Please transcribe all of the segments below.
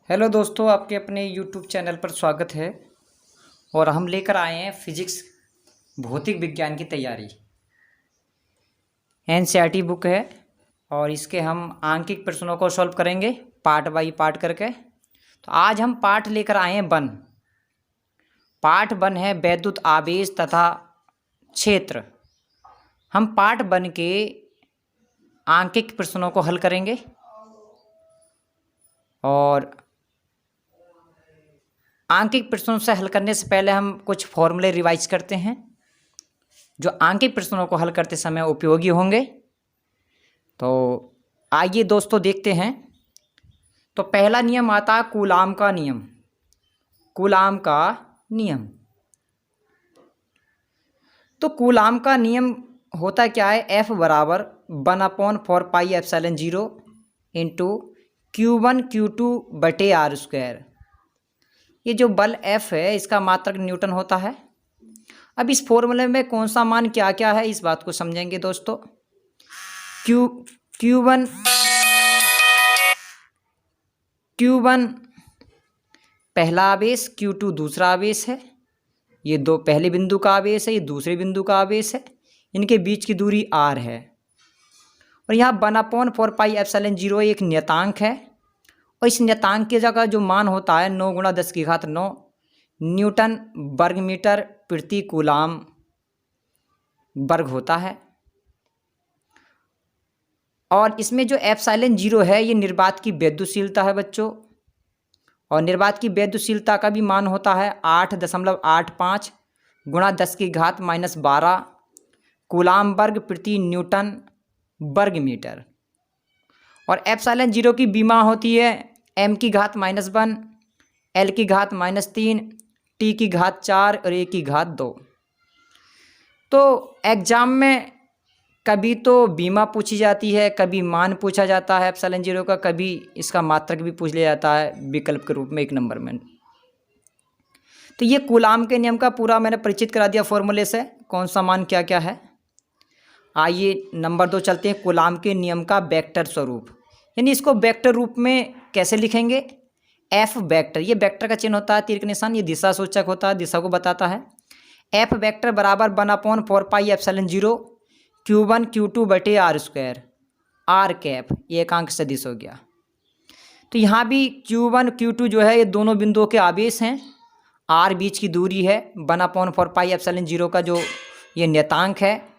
Hello दोस्तों, आपके अपने यूट्यूब चैनल पर स्वागत है। और हम लेकर आए हैं फिजिक्स भौतिक विज्ञान की तैयारी। एनसीईआरटी बुक है और इसके हम आंकिक प्रश्नों को सॉल्व करेंगे पार्ट बाई पार्ट करके। तो आज हम पार्ट लेकर आए हैं वन। पार्ट वन है वैद्युत आवेश तथा क्षेत्र। हम पार्ट वन के आंकिक प्रश्नों को हल करेंगे और आंकिक प्रश्नों से हल करने से पहले हम कुछ फॉर्मूले रिवाइज करते हैं जो आंकिक प्रश्नों को हल करते समय उपयोगी होंगे। तो आइए दोस्तों देखते हैं। तो पहला नियम आता है कूलाम का नियम। कूलाम का नियम, तो कूलाम का नियम होता क्या है? F बराबर 1/4πε0 इंटू Q1Q2/r²। ये जो बल F है इसका मात्रक न्यूटन होता है। अब इस फॉर्मूले में कौन सा मान क्या क्या है इस बात को समझेंगे दोस्तों। Q1 पहला आवेश, Q2 दूसरा आवेश है। ये दो पहले बिंदु का आवेश है, ये दूसरे बिंदु का आवेश है। इनके बीच की दूरी r है। और यहाँ 1/4πε0 एक नियतांक है और इस नियतांक की जगह जो मान होता है 9 × 10⁹ न्यूटन वर्ग मीटर प्रति कूलाम वर्ग होता है। और इसमें जो ε0 है ये निर्वात की वैद्युतशीलता है बच्चों। और निर्वात की वैद्युतशीलता का भी मान होता है 8.85 × 10⁻12 कूलाम वर्ग प्रति न्यूटन वर्ग मीटर। और ε0 की बीमा होती है m⁻⁻1 l⁻−3 t⁻4 और a⁻2। तो एग्ज़ाम में कभी तो बीमा पूछी जाती है, कभी मान पूछा जाता है ε0 का, कभी इसका मात्रक भी पूछ लिया जाता है विकल्प के रूप में 1 नंबर में। तो ये कूलाम के नियम का पूरा मैंने परिचित करा दिया फॉर्मूले से, कौन सा मान क्या क्या है। आइए नंबर 2 चलते हैं, कूलाम के नियम का वेक्टर स्वरूप। यानी इसको वेक्टर रूप में कैसे लिखेंगे? F वेक्टर, ये वेक्टर का चिन्ह होता है तीर का निशान, ये दिशा सूचक होता है, दिशा को बताता है। F वेक्टर बराबर 1/4πε0 Q1Q2/r²। r कैप ये एकांक सदिश हो गया। तो यहाँ भी Q1 Q2 जो है ये दोनों बिंदुओं के आवेश हैं। r बीच की दूरी है, 1/4πε0 का जो ये नियतांक है।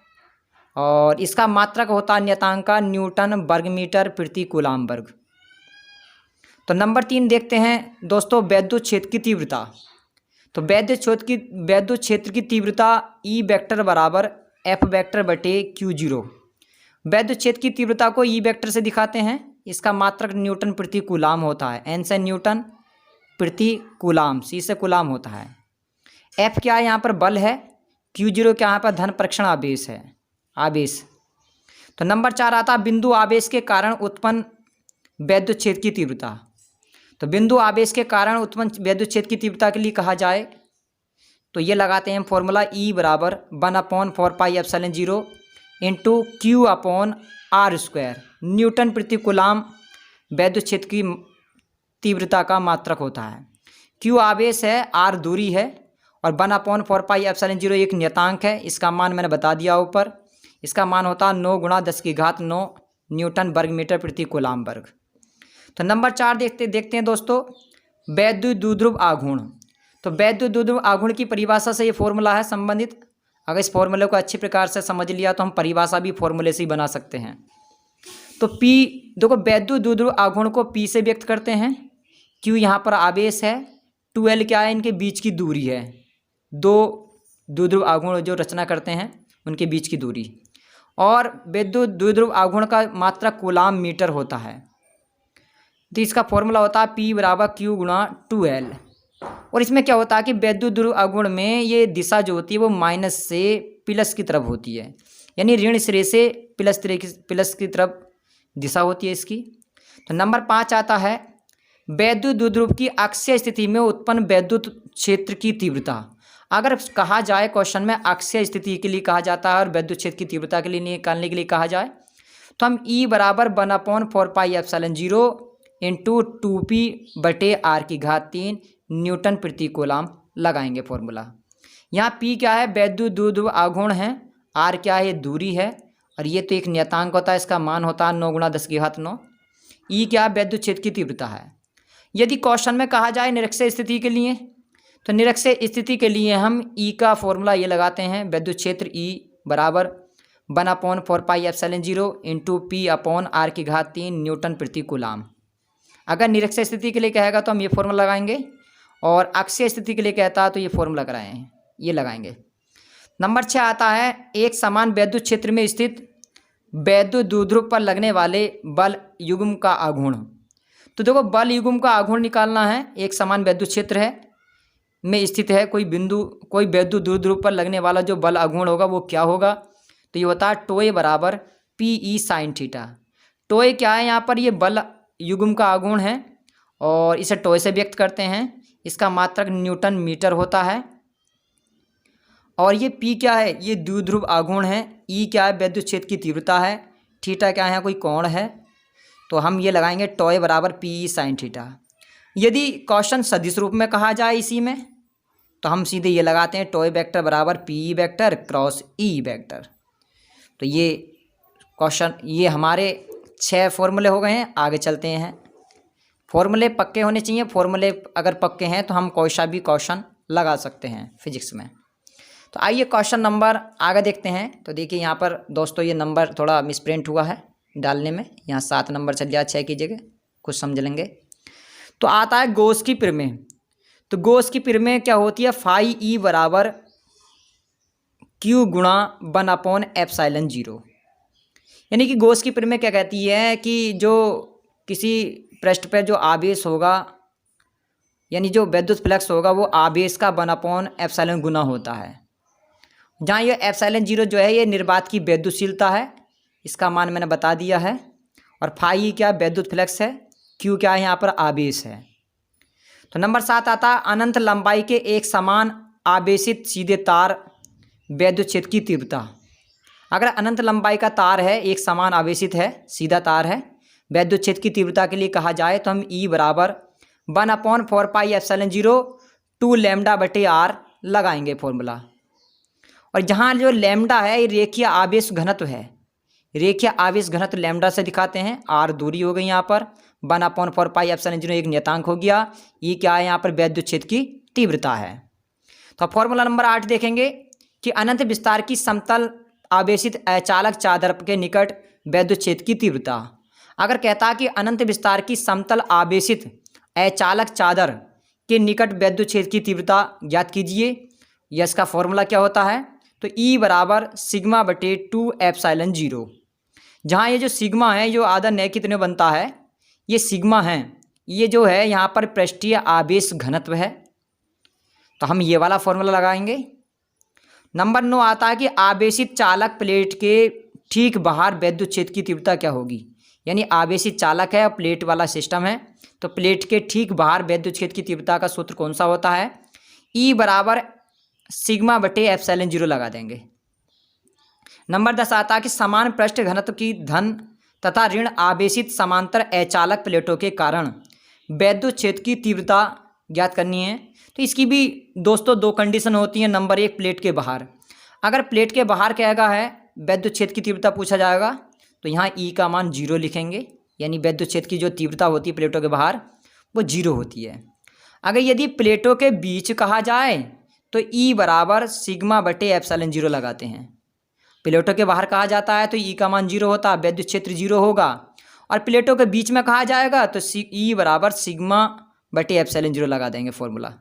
और इसका मात्रक होता है नियतांक का न्यूटन वर्ग मीटर प्रति कूलाम वर्ग। तो नंबर 3 देखते हैं दोस्तों, वैद्युत क्षेत्र की तीव्रता। तो वैद्युत क्षेत्र की तीव्रता E वेक्टर बराबर F वेक्टर बटे Q0। वैद्युत क्षेत्र की तीव्रता को E वेक्टर से दिखाते हैं। इसका मात्रक न्यूटन प्रति कूलाम होता है। N से न्यूटन प्रति कूलाम, C से कूलाम होता है। F क्या है? यहाँ पर बल है। Q0 क्या यहाँ पर धन परीक्षण आवेश है, आवेश। तो नंबर 4 आता है बिंदु आवेश के कारण उत्पन्न वैद्युत क्षेत्र की तीव्रता। तो बिंदु आवेश के कारण उत्पन्न वैद्युत क्षेत्र की तीव्रता के लिए कहा जाए तो ये लगाते हैं फॉर्मूला E बराबर 1/4πε0 इंटू Q/r²। न्यूटन प्रति कूलाम वैद्युत क्षेत्र की तीव्रता का मात्रक होता है। Q आवेश है, R दूरी है और 1/4πε0 एक नियतांक है। इसका मान मैंने बता दिया ऊपर। इसका मान होता है 9 × 10⁹ न्यूटन वर्ग मीटर प्रति कूलाम वर्ग। तो नंबर 4 देखते हैं दोस्तों, वैद्युत द्विध्रुव आघूर्ण। तो वैद्युत द्विध्रुव आघूर्ण की परिभाषा से ये फॉर्मूला है संबंधित। अगर इस फॉर्मूले को अच्छी प्रकार से समझ लिया तो हम परिभाषा भी फॉर्मूले से ही बना सकते हैं। तो P देखो, वैद्युत द्विध्रुव आघूर्ण को P से व्यक्त करते हैं। Q यहाँ पर आवेश है, 2L क्या है? इनके बीच की दूरी है। दो द्विध्रुव आघूर्ण जो रचना करते हैं उनके बीच की दूरी। और वैद्युत द्विध्रुव आघूर्ण का मात्रक कूलाम मीटर होता है। तो इसका फॉर्मूला होता है P बराबर Q × 2L। और इसमें क्या होता है कि वैद्युत द्विध्रुव आघूर्ण में ये दिशा जो होती है वो माइनस से प्लस की तरफ होती है। यानी ऋण सिरे से प्लस की तरफ दिशा होती है इसकी। तो नंबर 5 आता है वैद्युत द्विध्रुव की अक्षीय स्थिति में उत्पन्न वैद्युत क्षेत्र की तीव्रता। अगर कहा जाए क्वेश्चन में अक्षीय स्थिति के लिए कहा जाता है और वैद्युत क्षेत्र की तीव्रता के लिए निकालने के लिए कहा जाए तो हम E बराबर 1/4πε0 इंटू 2p/r³ न्यूटन प्रति कूलम लगाएंगे फॉर्मूला। यहाँ p क्या है, वैद्युत द्विध्रुव आघूर्ण है, r क्या है, दूरी है, और ये तो एक नियतांक होता है, इसका मान होता है 9 × 10⁻⁹। e क्या है, वैद्युत क्षेत्र की तीव्रता है। यदि क्वेश्चन में कहा जाए निरक्षीय स्थिति के लिए, तो निरक्षीय स्थिति के लिए हम E का फॉर्मूला ये लगाते हैं, वैद्युत क्षेत्र E बराबर 1/4πε0 इंटू p/r³ न्यूटन प्रति कूलम। अगर निरक्षीय स्थिति के लिए कहेगा तो हम ये फॉर्मूला लगाएंगे, और अक्षीय स्थिति के लिए कहता है तो ये फॉर्मूला लगाए हैं, ये लगाएंगे। नंबर 6 आता है, एक समान वैद्युत क्षेत्र में स्थित वैद्युत द्विध्रुव पर लगने वाले बल युग्म का आघूर्ण। तो देखो, बल युग्म का आघूर्ण निकालना है। एक समान वैद्युत क्षेत्र है में स्थित है कोई बिंदु, कोई वैद्युत द्विध्रुव पर लगने वाला जो बल आघूर्ण होगा वो क्या होगा, तो ये होता है टोए बराबर PE sin थीटा। टोए क्या है, यहाँ पर ये बल युग्म का आघूर्ण है, और इसे टोए से व्यक्त करते हैं। इसका मात्रक न्यूटन मीटर होता है। और ये P क्या है, ये द्विध्रुव आघूर्ण है। E क्या है, वैद्युत क्षेत्र की तीव्रता है। थीटा क्या है, कोई कोण है, तो हम ये लगाएंगे टोए बराबर PE sin थीटा। यदि क्वेश्चन सदिश रूप में कहा जाए इसी में, तो हम सीधे ये लगाते हैं, टोए वेक्टर बराबर PE vector cross E vector. तो ये क्वेश्चन, ये हमारे 6 फॉर्मूले हो गए हैं। आगे चलते हैं। फॉर्मूले पक्के होने चाहिए। फॉर्मूले अगर पक्के हैं तो हम कोई सा भी क्वेश्चन लगा सकते हैं फिजिक्स में। तो आइए क्वेश्चन नंबर आगे देखते हैं। तो देखिए यहाँ पर दोस्तों, ये नंबर थोड़ा मिसप्रिंट हुआ है डालने में, यहाँ 7 नंबर चल जाए 6 की जगह, कुछ समझ लेंगे। तो आता है गॉस की प्रमेय। तो गॉस की प्रमेय क्या होती है, फाई E बराबर Q गुणा 1/ε0। यानी कि गॉस की प्रमेय क्या कहती है कि जो किसी पृष्ठ पर जो आवेश होगा, यानी जो विद्युत फ्लक्स होगा, वो आवेश का 1/ε गुना होता है। जहाँ ये ε0 जो है ये निर्वात की विद्युतशीलता है, इसका मान मैंने बता दिया है। और फाई क्या, विद्युत फ्लक्स है। Q क्या है, यहाँ पर आवेश है। तो नंबर 7 आता है, अनंत लंबाई के एक समान आवेशित सीधे तार वैद्युत क्षेत्र की तीव्रता। अगर अनंत लंबाई का तार है, एक समान आवेशित है, सीधा तार है, वैद्युत क्षेत्र की तीव्रता के लिए कहा जाए तो हम E बराबर 1/4πε0 2 λ/r लगाएंगे फॉर्मूला। और जहाँ जो लैम्डा है ये रेखीय आवेश घनत्व है। रेखीय आवेश घनत्व लैम्डा से दिखाते हैं। r दूरी हो गई, यहाँ पर 1/4πε0 एक नियतांक हो गया। E क्या है, यहाँ पर वैद्युत क्षेत्र की तीव्रता है। तो फॉर्मूला नंबर 8 देखेंगे कि अनंत विस्तार की समतल आवेशित अचालक चादर के निकट वैद्युत क्षेत्र की तीव्रता। अगर कहता कि अनंत विस्तार की समतल आवेशित अचालक चादर के निकट वैद्युत क्षेत्र की तीव्रता ज्ञात कीजिए, यह इसका फॉर्मूला क्या होता है, तो E बराबर σ/2ε0। जहाँ ये जो सिग्मा है, जो आधा नए कितने बनता है, ये सिग्मा है, ये जो है यहाँ पर पृष्ठीय आवेश घनत्व है। तो हम ये वाला फॉर्मूला लगाएंगे। नंबर 9 आता है कि आवेशित चालक प्लेट के ठीक बाहर वैद्युत क्षेत्र की तीव्रता क्या होगी। यानी आवेशित चालक है और प्लेट वाला सिस्टम है, तो प्लेट के ठीक बाहर वैद्युत क्षेत्र की तीव्रता का सूत्र कौन सा होता है, E बराबर σ/ε0 लगा देंगे। नंबर 10 आता है कि समान पृष्ठ घनत्व की धन तथा ऋण आवेशित समांतर अचालक प्लेटों के कारण वैद्युत क्षेत्र की तीव्रता ज्ञात करनी है। तो इसकी भी दोस्तों 2 कंडीशन होती हैं। नंबर 1, प्लेट के बाहर। अगर प्लेट के बाहर कहेगा है वैद्युत क्षेत्र की तीव्रता पूछा जाएगा, तो यहाँ E का मान 0 लिखेंगे, यानी वैद्युत क्षेत्र की जो तीव्रता होती है प्लेटों के बाहर वो 0 होती है। अगर यदि प्लेटों के बीच कहा जाए तो E बराबर σ/ε0 लगाते हैं। प्लेटों के बाहर कहा जाता है तो E का मान 0 होता है, वैद्युत क्षेत्र 0 होगा। और प्लेटों के बीच में कहा जाएगा तो E बराबर σ/ε0 लगा देंगे फॉर्मूला।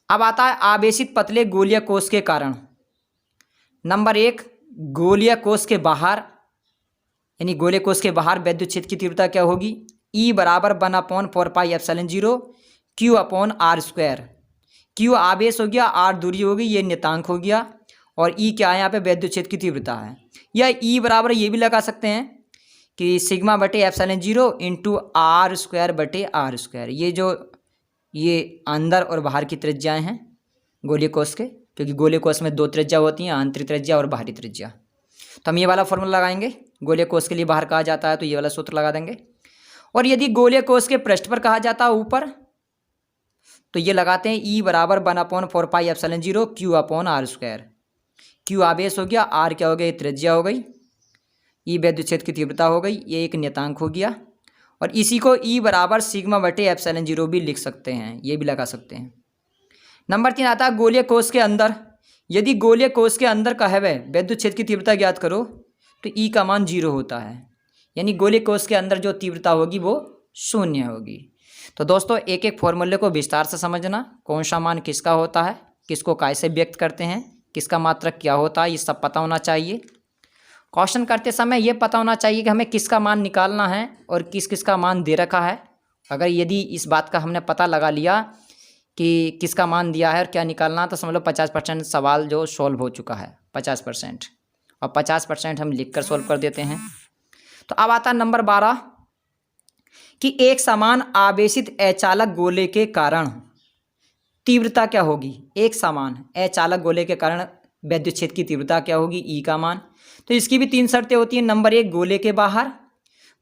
अब आता है आवेशित पतले गोलीय कोश के कारण। नंबर 1, गोलीय कोश के बाहर, यानी गोलीय कोश के बाहर वैद्युत क्षेत्र की तीव्रता क्या होगी, E बराबर 1/4πε0 Q/r²। Q आवेश हो गया, R दूरी हो गई, ये नियतांक हो गया, और E क्या है, यहाँ पे वैद्युत क्षेत्र की तीव्रता है। या E बराबर ये भी लगा सकते हैं कि σ/ε0 इंटू r²/r²। ये जो ये अंदर और बाहर की त्रिज्याएँ हैं गोलीय कोश के, क्योंकि गोलीय कोश में 2 त्रिज्या होती हैं, आंतरिक त्रिज्या और बाहरी त्रिज्या। तो हम ये वाला फॉर्मूला लगाएंगे। गोलीय कोश के लिए बाहर कहा जाता है तो ये वाला सूत्र लगा देंगे। और यदि गोलीय कोश के पृष्ठ पर कहा जाता है ऊपर, तो ये लगाते हैं E बराबर 1/4πε0 Q/r²। Q आवेश हो गया, R क्या हो गया, ये त्रिज्या हो गई, E विद्युत क्षेत्र की तीव्रता हो गई, ये एक नियतांक हो गया। और इसी को E बराबर σ/ε0 भी लिख सकते हैं, ये भी लगा सकते हैं। नंबर 3 आता है गोलीय कोश के अंदर। यदि गोलीय कोश के अंदर का है वह विद्युत क्षेत्र की तीव्रता ज्ञात करो, तो E का मान 0 होता है, यानी गोलीय कोश के अंदर जो तीव्रता होगी वो 0 होगी। तो दोस्तों एक एक फॉर्मूले को विस्तार से समझना, कौन सा मान किसका होता है, किसको कैसे व्यक्त करते हैं, किसका मात्रक क्या होता है, ये सब पता होना चाहिए। क्वेश्चन करते समय ये पता होना चाहिए कि हमें किसका मान निकालना है और किस किस का मान दे रखा है। अगर यदि इस बात का हमने पता लगा लिया कि किसका मान दिया है और क्या निकालना, तो समझ लो 50% सवाल जो सॉल्व हो चुका है, 50%, और 50% हम लिख कर सॉल्व कर देते हैं। तो अब आता है नंबर 12 कि एक समान आवेशित अचालक गोले के कारण तीव्रता क्या होगी। एक समान अचालक गोले के कारण विद्युत क्षेत्र की तीव्रता क्या होगी, E का मान। तो इसकी भी 3 शर्तें होती हैं। नंबर 1 गोले के बाहर,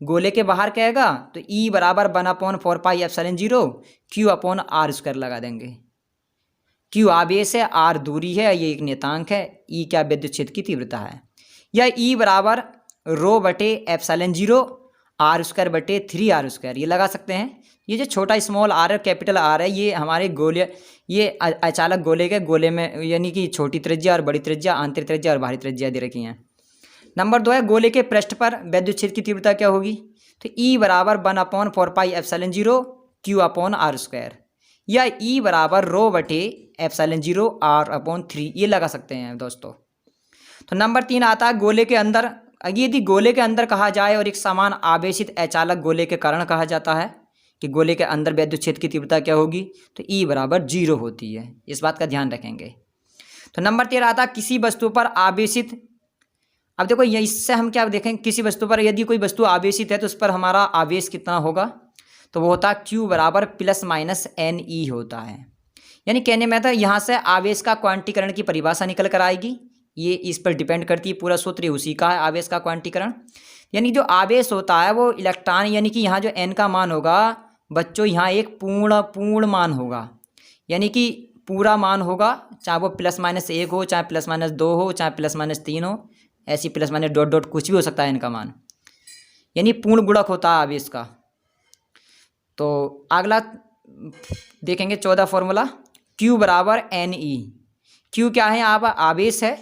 गोले के बाहर कहेगा तो E बराबर 1/4πε0 Q/r² लगा देंगे। Q आवेश है, R दूरी है, ये एक नियतांक है, E क्या विद्युत क्षेत्र की तीव्रता है। या E बराबर ρ/ε0 r²/3r², ये लगा सकते हैं। ये जो छोटा स्मॉल r है, कैपिटल R है, ये हमारे गोले, ये अचालक गोले के गोले में, यानी कि छोटी त्रिज्या और बड़ी त्रिज्या, आंतरिक त्रिज्या और बाहरी त्रिज्या दे रखी हैं। नंबर 2 है गोले के पृष्ठ पर विद्युत क्षेत्र की तीव्रता क्या होगी, तो E बराबर 1/4πε0 Q/r², या E बराबर ρ/ε0 r/3, ये लगा सकते हैं दोस्तों। तो नंबर 3 आता है गोले के अंदर। यदि गोले के अंदर कहा जाए और एक समान आवेशित अचालक गोले के कारण कहा जाता है कि गोले के अंदर विद्युत क्षेत्र की तीव्रता क्या होगी, तो E बराबर 0 होती है, इस बात का ध्यान रखेंगे। तो नंबर 13 आता है किसी वस्तु पर आवेशित। अब देखो ये, इससे हम क्या देखेंगे, किसी वस्तु पर यदि कोई वस्तु आवेशित है तो उस पर हमारा आवेश कितना होगा, तो वो होता है Q बराबर +-NE होता है। यानी कहने में था यहाँ से आवेश का क्वांटीकरण की परिभाषा निकल कर आएगी, ये इस पर डिपेंड करती है, पूरा सूत्र उसी का है, आवेश का क्वांटीकरण। यानी जो आवेश होता है वो इलेक्ट्रॉन, यानी कि यहाँ जो n का मान होगा बच्चों, यहाँ एक पूर्ण मान होगा, यानी कि पूरा मान होगा, चाहे वो +-1 हो, चाहे +-2 हो, चाहे +-3 हो, ऐसी +- कुछ भी हो सकता है इनका मान, यानी पूर्ण गुणक होता है आवेश का। तो अगला देखेंगे 14 फॉर्मूला, Q बराबर NE। Q क्या है, यहाँ पर आवेश है,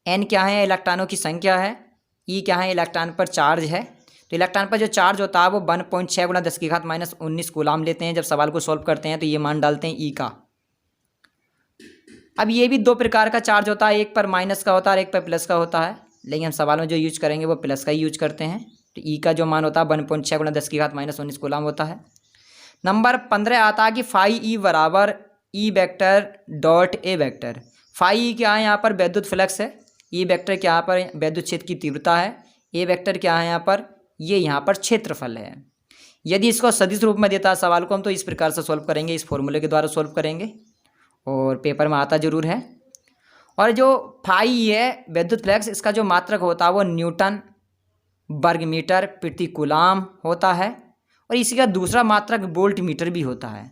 N क्या है, इलेक्ट्रॉनों की संख्या है, E क्या है, इलेक्ट्रॉन पर चार्ज है। तो इलेक्ट्रॉन पर जो चार्ज होता है वो 1.6 × 10⁻⁻19 कूलाम लेते हैं। जब सवाल को सॉल्व करते हैं तो ये मान डालते हैं E का। अब ये भी 2 प्रकार का चार्ज होता है, एक पर माइनस का होता है और एक पर प्लस का होता है, लेकिन हम सवाल में जो यूज करेंगे वो प्लस का ही यूज करते हैं। तो E का जो मान होता है 1.6 × 10⁻⁻19 कूलाम होता है। नंबर 15 आता है कि φE बराबर E vector dot A vector. φE क्या है, यहाँ पर विद्युत फ्लक्स है, E वेक्टर क्या यहाँ पर विद्युत क्षेत्र की तीव्रता है, A वेक्टर क्या है यहाँ पर, ये यहाँ पर क्षेत्रफल है। यदि इसको सदिश रूप में देता है सवाल को हम, तो इस प्रकार से सॉल्व करेंगे, इस फॉर्मूले के द्वारा सॉल्व करेंगे, और पेपर में आता जरूर है। और जो फाई है विद्युत फ्लक्स, इसका जो मात्रक होता है वो न्यूटन वर्ग मीटर प्रति कूलाम होता है, और इसी का दूसरा मात्रक वोल्ट मीटर भी होता है।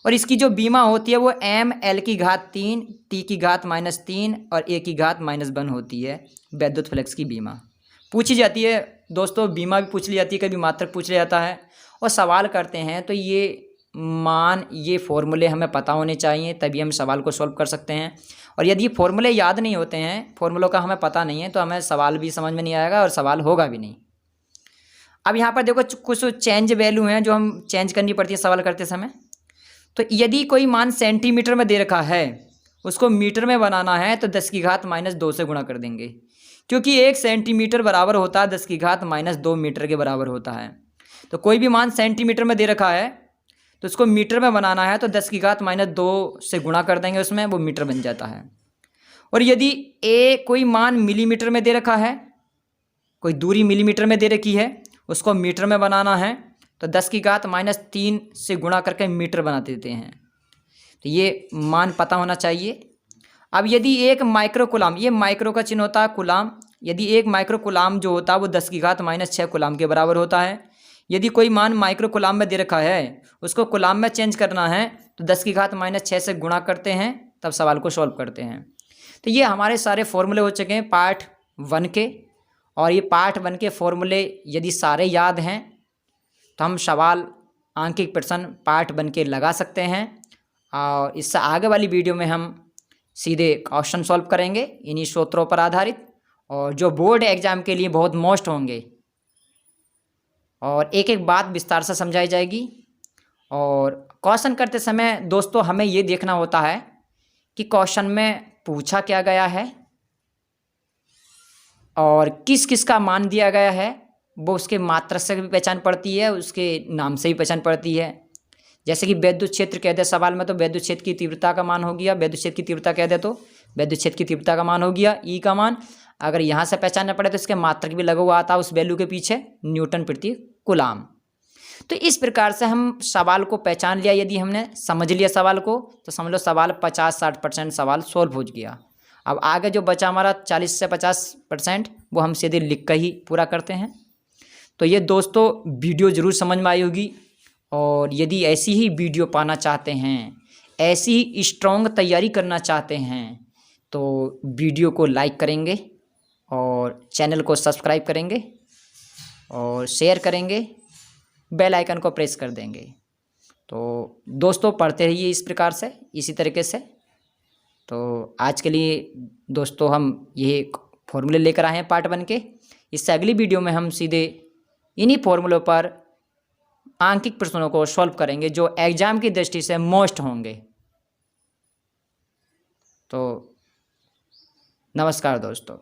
और इसकी जो बीमा होती है वो mL3 T⁻³ और A⁻−1 होती है विद्युत फ्लक्स की बीमा। पूछी जाती है दोस्तों, बीमा भी पूछ ली जाती है, कभी मात्रक पूछ लिया जाता है, और सवाल करते हैं तो ये मान, ये फॉर्मूले हमें पता होने चाहिए, तभी हम सवाल को सॉल्व कर सकते हैं। और यदि फॉर्मूले याद नहीं होते हैं, फॉर्मूलों का हमें पता नहीं है, तो हमें सवाल भी समझ में नहीं आएगा और सवाल होगा भी नहीं। अब यहाँ पर देखो कुछ चेंज वैल्यू हैं जो हम चेंज करनी पड़ती है सवाल करते समय। तो यदि कोई मान सेंटीमीटर में दे रखा है, उसको मीटर में बनाना है तो 10⁻−2 से गुणा कर देंगे, क्योंकि 1 सेंटीमीटर बराबर होता है 10⁻−2 मीटर के बराबर होता है। तो कोई भी मान सेंटीमीटर में दे रखा है तो उसको मीटर में बनाना है तो 10⁻−2 से गुणा कर देंगे, उसमें वो मीटर बन जाता है। और यदि कोई मान मिलीमीटर में दे रखा है, कोई दूरी मिलीमीटर में दे रखी है, उसको मीटर में बनाना है तो 10⁻³ से गुणा करके मीटर बना देते हैं। तो ये मान पता होना चाहिए। अब यदि 1 माइक्रोकुलाम, ये माइक्रो का चिन्ह होता है, कुलाम, यदि 1 माइक्रोकुलाम जो होता है वो 10⁻6 कुलाम के बराबर होता है, यदि कोई मान माइक्रो कूलाम में दे रखा है, उसको कूलाम में चेंज करना है तो 10⁻⁻6 से गुणा करते हैं, तब सवाल को सॉल्व करते हैं। तो ये हमारे सारे फॉर्मूले हो चुके हैं पार्ट 1 के। और ये पार्ट 1 के फॉर्मूले यदि सारे याद हैं तो हम सवाल आंकिक प्रश्न पार्ट 1 के लगा सकते हैं। और इससे आगे वाली वीडियो में हम सीधे क्वेश्चन सॉल्व करेंगे इन्हीं सूत्रों पर आधारित, और जो बोर्ड एग्जाम के लिए बहुत मोस्ट होंगे, और एक एक बात विस्तार से समझाई जाएगी। और क्वेश्चन करते समय दोस्तों हमें ये देखना होता है कि क्वेश्चन में पूछा क्या गया है और किस किस का मान दिया गया है, वो उसके मात्रक से भी पहचान पड़ती है, उसके नाम से भी पहचान पड़ती है। जैसे कि वैद्युत क्षेत्र कह दे सवाल में तो वैद्युत क्षेत्र की तीव्रता का मान हो गया, वैद्युत क्षेत्र की तीव्रता कह दे तो वैद्युत क्षेत्र की तीव्रता का मान हो गया ई का मान। अगर यहाँ से पहचानना पड़े तो इसके मात्रक भी लगा हुआ आता है उस वैल्यू के पीछे, न्यूटन प्रति कूलाम। तो इस प्रकार से हम सवाल को पहचान लिया, यदि हमने समझ लिया सवाल को तो समझ लो सवाल 50-60% सवाल सॉल्व हो गया। अब आगे जो बचा हमारा 40 से 50% वो हम सीधे लिख कर ही पूरा करते हैं। तो ये दोस्तों वीडियो ज़रूर समझ में आई होगी, और यदि ऐसी ही वीडियो पाना चाहते हैं, ऐसी ही स्ट्रॉन्ग तैयारी करना चाहते हैं तो वीडियो को लाइक करेंगे और चैनल को सब्सक्राइब करेंगे और शेयर करेंगे, बेल आइकन को प्रेस कर देंगे। तो दोस्तों पढ़ते रहिए इस प्रकार से, इसी तरीके से। तो आज के लिए दोस्तों हम ये फॉर्मूले लेकर आए हैं पार्ट 1 के। इससे अगली वीडियो में हम सीधे इन्हीं फॉर्मूलों पर आंकिक प्रश्नों को सॉल्व करेंगे जो एग्जाम की दृष्टि से मोस्ट होंगे। तो नमस्कार दोस्तों।